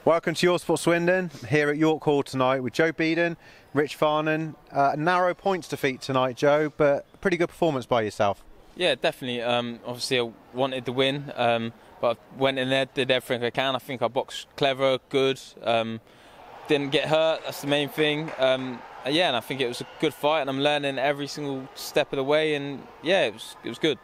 Welcome to Your Sport Swindon, here at York Hall tonight with Joe Beeden, Rich Farnan. Narrow points defeat tonight, Joe, but pretty good performance by yourself. Yeah, definitely. Obviously, I wanted the win, but I went in there, did everything I can. I think I boxed clever, good, didn't get hurt, that's the main thing. Yeah, and I think it was a good fight, and I'm learning every single step of the way, and yeah, it was good.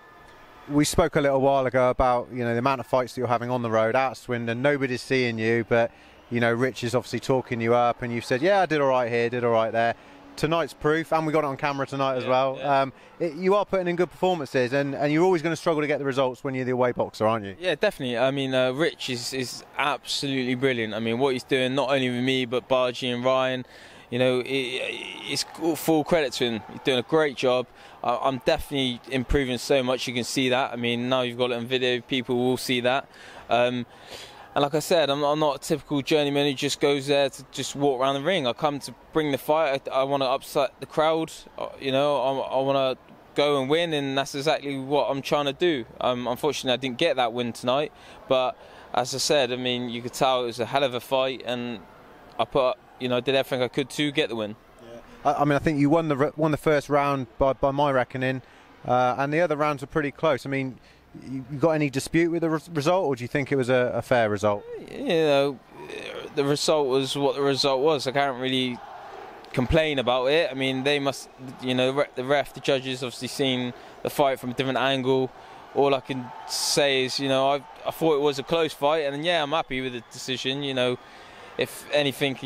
We spoke a little while ago about the amount of fights that you're having on the road out of Swindon. Nobody's seeing you, but Rich is obviously talking you up, and you've said, yeah, I did all right here, did all right there. Tonight's proof, and we got it on camera tonight as well. Yeah. You are putting in good performances, and you're always going to struggle to get the results when you're the away boxer, aren't you? Yeah, definitely. I mean, Rich is absolutely brilliant. I mean, what he's doing, not only with me, but Bargy and Ryan, it's full credit to him. He's doing a great job. I'm definitely improving so much. You can see that. I mean, now you've got it on video, people will see that. And like I said, I'm not a typical journeyman who just goes there to just walk around the ring. I come to bring the fight. I want to upset the crowd. I want to go and win, and that's exactly what I'm trying to do. Unfortunately, I didn't get that win tonight, but as I said, I mean, you could tell it was a hell of a fight, and I did everything I could to get the win. I mean, I think you won the first round by my reckoning, and the other rounds were pretty close. I mean, you got any dispute with the result, or do you think it was a fair result? The result was what the result was. I can't really complain about it. I mean, they must, the ref, the judges, obviously seen the fight from a different angle. All I can say is, I thought it was a close fight, and yeah, I'm happy with the decision. If anything,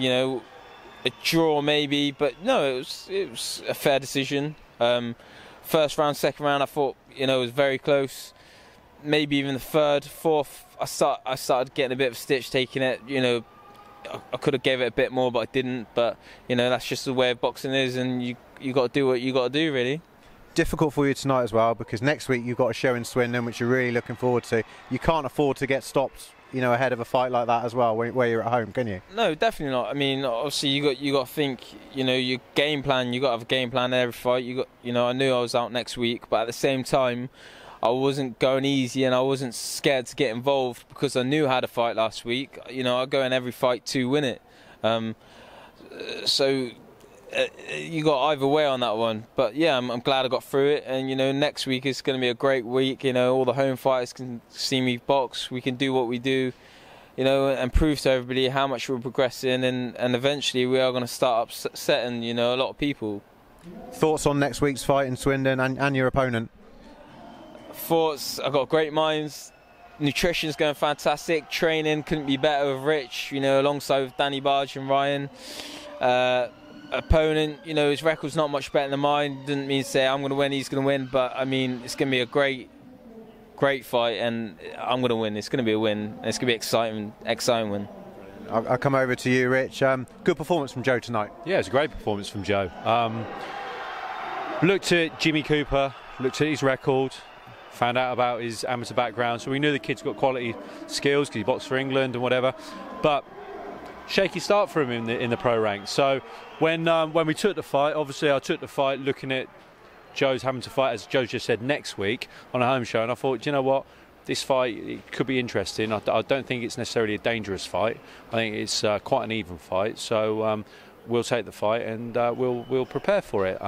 a draw maybe, but no, it was a fair decision. First round, second round, I thought it was very close. Maybe even the third, fourth, I started getting a bit of a stitch taking it. I could have gave it a bit more, but I didn't. But that's just the way of boxing is, and you got to do what you got to do, really. Difficult for you tonight as well, because next week you've got a show in Swindon, which you're really looking forward to. You can't afford to get stopped, ahead of a fight like that as well, where you're at home, can you? No, definitely not. I mean, obviously you got to think, your game plan. You got to have a game plan in every fight. I knew I was out next week, but at the same time, I wasn't going easy, and I wasn't scared to get involved because I knew I had a fight last week. I go in every fight to win it. So you got either way on that one. But yeah, I'm glad I got through it. And next week is going to be a great week. All the home fighters can see me box. We can do what we do, and prove to everybody how much we're progressing. And eventually we are going to start upsetting, a lot of people. Thoughts on next week's fight in Swindon and your opponent? Thoughts, I've got great minds. Nutrition's going fantastic. Training couldn't be better with Rich, alongside with Danny Barge and Ryan. Opponent, his record's not much better than mine. Didn't mean to say I'm going to win, he's going to win, but I mean, it's going to be a great fight, and I'm going to win. It's going to be a win, and it's going to be an exciting win. I'll come over to you, Rich. Good performance from Joe tonight. Yeah, it's a great performance from Joe. Looked at Jimmy Cooper, looked at his record, found out about his amateur background, so we knew the kid's got quality skills because he boxed for England and whatever, but shaky start for him in the pro ranks. So when we took the fight, obviously I took the fight looking at Joe's having to fight, as Joe just said, next week on a home show, and I thought, do you know what, this fight, it could be interesting. I don't think it's necessarily a dangerous fight. I think it's quite an even fight, so we'll take the fight, and we'll prepare for it.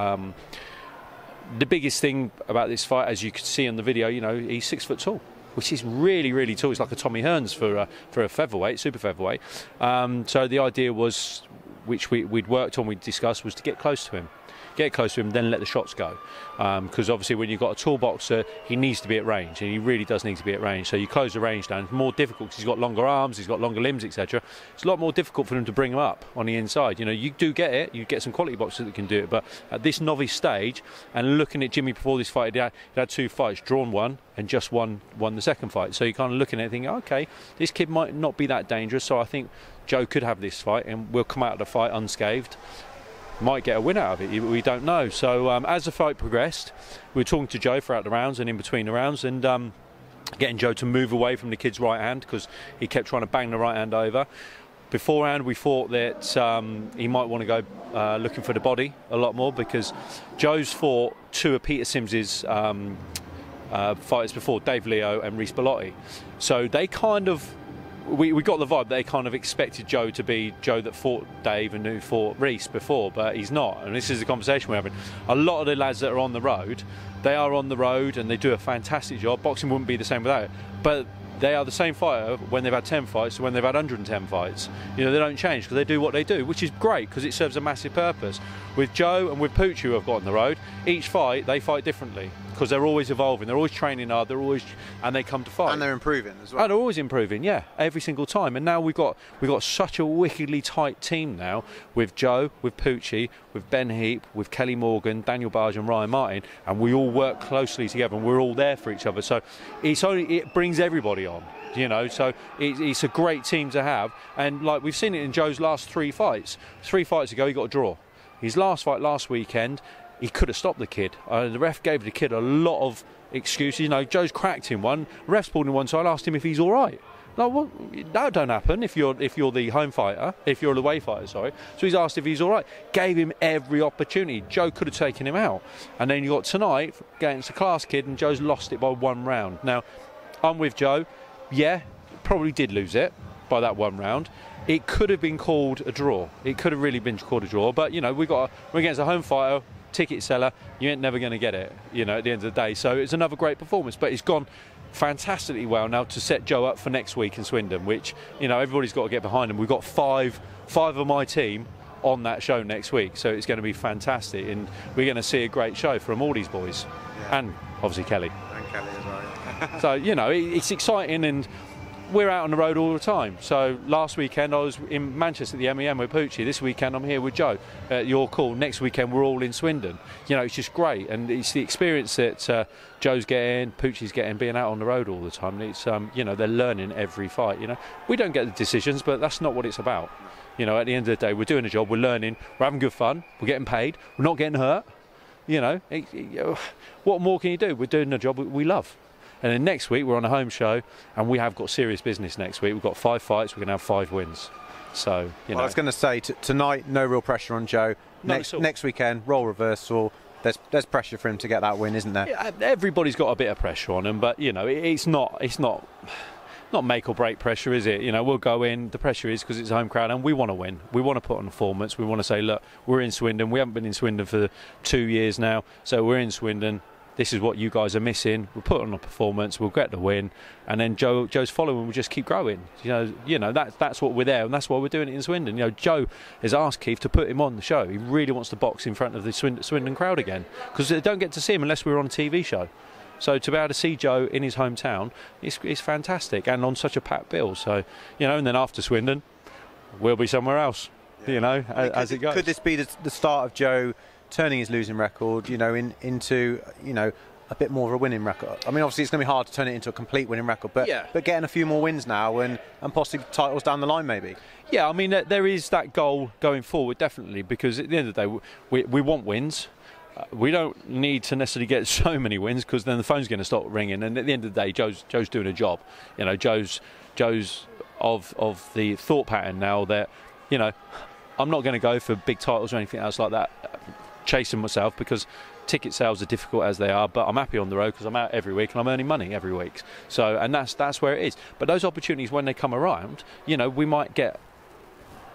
The biggest thing about this fight, as you can see on the video, he's 6 foot tall, which is really, really tall. It's like a Tommy Hearns for a featherweight, super featherweight. So the idea was, which we'd worked on, we'd discussed, was to get close to him. Get close to him, then let the shots go. Because obviously when you've got a tall boxer, he needs to be at range, and he really does need to be at range. So you close the range down. It's more difficult because he's got longer arms, he's got longer limbs, etc. It's a lot more difficult for them to bring him up on the inside. You do get it, you get some quality boxers that can do it, but at this novice stage, and looking at Jimmy before this fight, he had 2 fights, drawn one, and just won the second fight. So you're kind of looking at it thinking, okay, this kid might not be that dangerous, so I think Joe could have this fight, and we'll come out of the fight unscathed. Might get a win out of it, we don't know. So as the fight progressed, we were talking to Joe throughout the rounds and in between the rounds, and getting Joe to move away from the kid's right hand because he kept trying to bang the right hand over. Beforehand, we thought that he might want to go looking for the body a lot more, because Joe's fought 2 of Peter Sims's fighters before, Dave Leo and Reece Bellotti. So they kind of we got the vibe they kind of expected Joe to be Joe that fought Dave and who fought Reece before, but he's not. And this is the conversation we're having. A lot of the lads that are on the road, they are on the road and they do a fantastic job. Boxing wouldn't be the same without it. But they are the same fighter when they've had 10 fights to when they've had 110 fights. You know, they don't change because they do what they do, which is great because it serves a massive purpose. With Joe and with Pooch, who have got on the road, each fight, they fight differently because they're always evolving, they're always training hard, and they come to fight. And they're improving as well. And they're always improving, yeah, every single time. And now we've got such a wickedly tight team now with Joe, with Poochie, with Ben Heap, with Kelly Morgan, Daniel Barge and Ryan Martin, and we all work closely together and we're all there for each other. So it brings everybody on. You know, so it's a great team to have. And like we've seen it in Joe's last 3 fights. 3 fights ago, he got a draw. His last fight last weekend, he could have stopped the kid. The ref gave the kid a lot of excuses. You know, Joe's cracked him one. The ref's pulled him one, so I asked him if he's all right. No, well, that don't happen if you're the home fighter, if you're the away fighter, sorry. So he's asked if he's all right. Gave him every opportunity. Joe could have taken him out. And then you got tonight against a class kid, and Joe's lost it by 1 round. Now, I'm with Joe. Yeah, probably did lose it by that 1 round. It could have been called a draw. It could have really been called a draw. But, you know, we're against a home fighter, ticket seller. You ain't never going to get it, you know, at the end of the day. So it's another great performance. But it's gone fantastically well now to set Joe up for next week in Swindon, which, you know, everybody's got to get behind him. We've got five of my team on that show next week. So it's going to be fantastic. And we're going to see a great show from all these boys. Yeah. And obviously Kelly. And Kelly as well, yeah. So, you know, it's exciting, and we're out on the road all the time. So last weekend I was in Manchester at the MEM with Poochie. This weekend I'm here with Joe at Your Call. Next weekend we're all in Swindon. You know, it's just great, and it's the experience that Joe's getting, Poochie's getting, being out on the road all the time. It's you know, they're learning every fight. You know, we don't get the decisions, but that's not what it's about. You know, at the end of the day, we're doing a job, we're learning, we're having good fun, we're getting paid, we're not getting hurt. You know, what more can you do? We're doing a job we love. And then next week we're on a home show, and we have got serious business next week. We've got 5 fights, we're going to have 5 wins. So, you know. I was going to say, tonight, no real pressure on Joe. Next weekend, role reversal. There's pressure for him to get that win, isn't there? Yeah, everybody's got a bit of pressure on him, but, you know, it's not make or break pressure, is it? You know, we'll go in. The pressure is because it's a home crowd, and we want to win. We want to put on a performance. We want to say, look, we're in Swindon. We haven't been in Swindon for 2 years now, so we're in Swindon. This is what you guys are missing. We'll put on a performance. We'll get the win, and then Joe's following. We'll just keep growing. You know that's what we're there, and that's why we're doing it in Swindon. You know, Joe has asked Keith to put him on the show. He really wants to box in front of the Swindon crowd again, because they don't get to see him unless we're on a TV show. So to be able to see Joe in his hometown is fantastic, and on such a packed bill. So, you know, and then after Swindon, we'll be somewhere else. Yeah. You know, as it goes. Could this be the start of Joe turning his losing record, you know, into, you know, a bit more of a winning record? I mean, obviously it's going to be hard to turn it into a complete winning record, but getting a few more wins now and possibly titles down the line, maybe. Yeah, I mean, there is that goal going forward, definitely, because at the end of the day, we want wins. We don't need to necessarily get so many wins, because then the phone's going to stop ringing. And at the end of the day, Joe's doing a job. You know, Joe's of the thought pattern now that, you know, I'm not going to go for big titles or anything else like that, chasing myself, because ticket sales are difficult as they are. But I'm happy on the road because I'm out every week and I'm earning money every week. So, and that's where it is. But those opportunities, when they come around, you know, we might get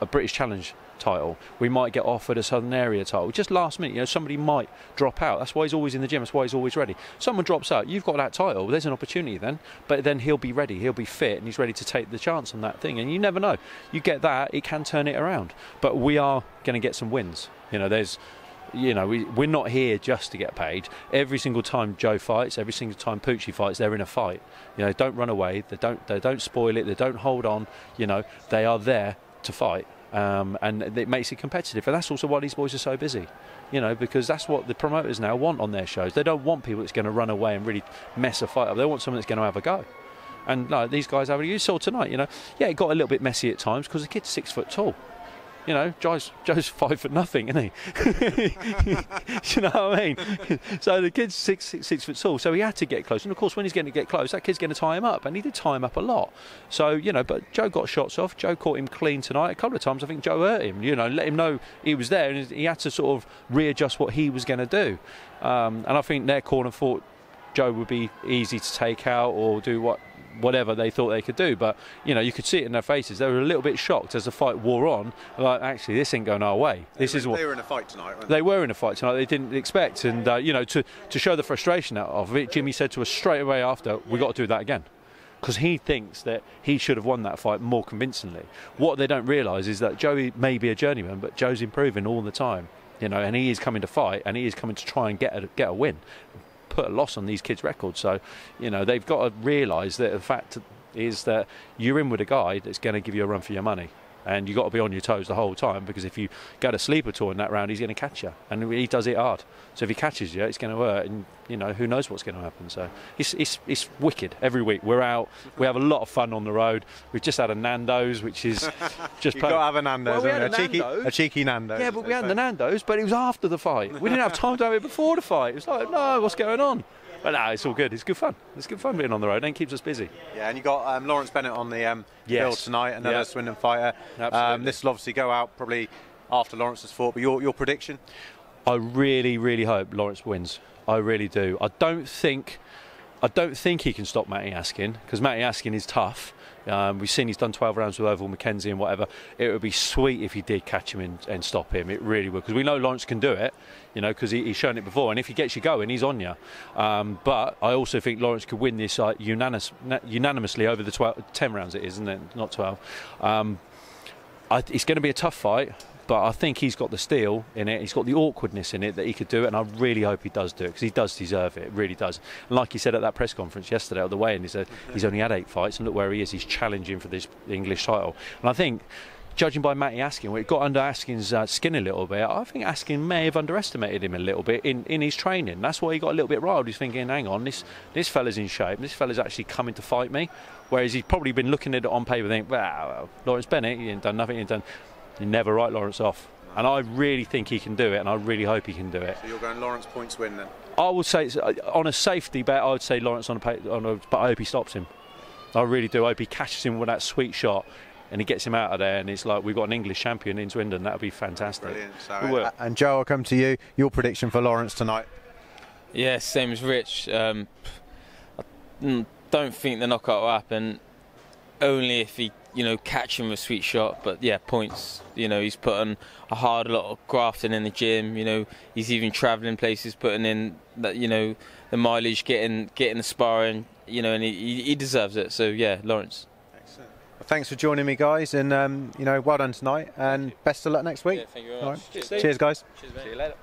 a British Challenge title, we might get offered a Southern Area title just last minute. You know, somebody might drop out. That's why he's always in the gym. That's why he's always ready. Someone drops out, you've got that title, there's an opportunity then, but then he'll be ready, he'll be fit, and he's ready to take the chance on that thing. And you never know, you get that, it can turn it around. But we are going to get some wins. You know, we're not here just to get paid. Every single time Joe fights, every single time Poochie fights, they're in a fight. You know, don't run away, they don't spoil it, they don't hold on. You know, they are there to fight. And it makes it competitive, and that's also why these boys are so busy, you know, because that's what the promoters now want on their shows. They don't want people that's going to run away and really mess a fight up. They want someone that's going to have a go. And no, these guys have. You saw tonight, you know, yeah, it got a little bit messy at times because the kid's 6 foot tall. You know, Joe's 5 foot nothing, isn't he? You know what I mean? So the kid's six foot tall, so he had to get close. And of course, when he's going to get close, that kid's going to tie him up, and he did tie him up a lot. So, you know, but Joe got shots off. Joe caught him clean tonight. A couple of times, I think Joe hurt him. You know, let him know he was there, and he had to sort of readjust what he was going to do. And I think their corner thought Joe would be easy to take out or do whatever they thought they could do. But you know, you could see it in their faces. They were a little bit shocked as the fight wore on. Like, actually, this ain't going our way. They were in a fight tonight, weren't they? They were in a fight tonight. They didn't expect, and you know, to show the frustration out of it, Jimmy said to us straight away after, "We got to do that again." Because he thinks that he should have won that fight more convincingly. What they don't realise is that Joey may be a journeyman, but Joe's improving all the time, you know, and he is coming to fight, and he is coming to try and get a win, put a loss on these kids' records. So, you know, they've got to realise that the fact is that you're in with a guy that's going to give you a run for your money. And you've got to be on your toes the whole time, because if you go to sleep at all in that round, he's going to catch you, and he does it hard. So if he catches you, it's going to hurt, and you know, who knows what's going to happen. So it's wicked. Every week we're out, we have a lot of fun on the road. We've just had a Nando's, which is just you've got to have a Nando's, well, we had a cheeky Nando's. Yeah, but we had the Nando's, but it was after the fight. We didn't have time to have it before the fight. It was like, no, what's going on? But no, it's all good. It's good fun. It's good fun being on the road, and it keeps us busy. Yeah, and you got Lawrence Bennett on the bill tonight, another Swindon fighter. This will obviously go out probably after Lawrence's fought. But your prediction? I really, really hope Lawrence wins. I really do. I don't think he can stop Matty Askin, because Matty Askin is tough. We've seen he's done 12 rounds with Oval McKenzie and whatever. It would be sweet if he did catch him and stop him. It really would, because we know Lawrence can do it, you know, because he's shown it before. And if he gets you going, he's on you. But I also think Lawrence could win this unanimously over the 10 rounds it is, isn't it? Not 12. It's going to be a tough fight. But I think he's got the steel in it. He's got the awkwardness in it that he could do it, and I really hope he does do it, because he does deserve it. Really does. And like he said at that press conference yesterday, at the weigh-in, he said he's only had 8 fights, and look where he is. He's challenging for this English title. And I think, judging by Matty Askin, where it got under Askin's skin a little bit, I think Askin may have underestimated him a little bit in his training. That's why he got a little bit riled. He's thinking, hang on, this fella's in shape. This fella's actually coming to fight me. Whereas he's probably been looking at it on paper, thinking, well, Lawrence Bennett, he ain't done nothing. You never write Lawrence off. And I really think he can do it, and I really hope he can do it. So you're going Lawrence points win then? I would say, on a safety bet, I would say Lawrence but I hope he stops him. I really do. I hope he catches him with that sweet shot and he gets him out of there, and it's like we've got an English champion in Swindon. That would be fantastic. Brilliant. So, and Joe, I'll come to you. Your prediction for Lawrence tonight? Yeah, same as Rich. I don't think the knockout will happen, only if he, you know, catch him with a sweet shot. But yeah, points. You know, he's putting a lot of grafting in the gym. You know, he's even travelling places, putting in that, you know, the mileage, getting the sparring. You know, and he deserves it. So yeah, Lawrence. Excellent. Well, thanks for joining me, guys, and you know, well done tonight, and best of luck next week. Yeah, thank you very much. Right. Cheers, guys. Cheers, mate. See you later.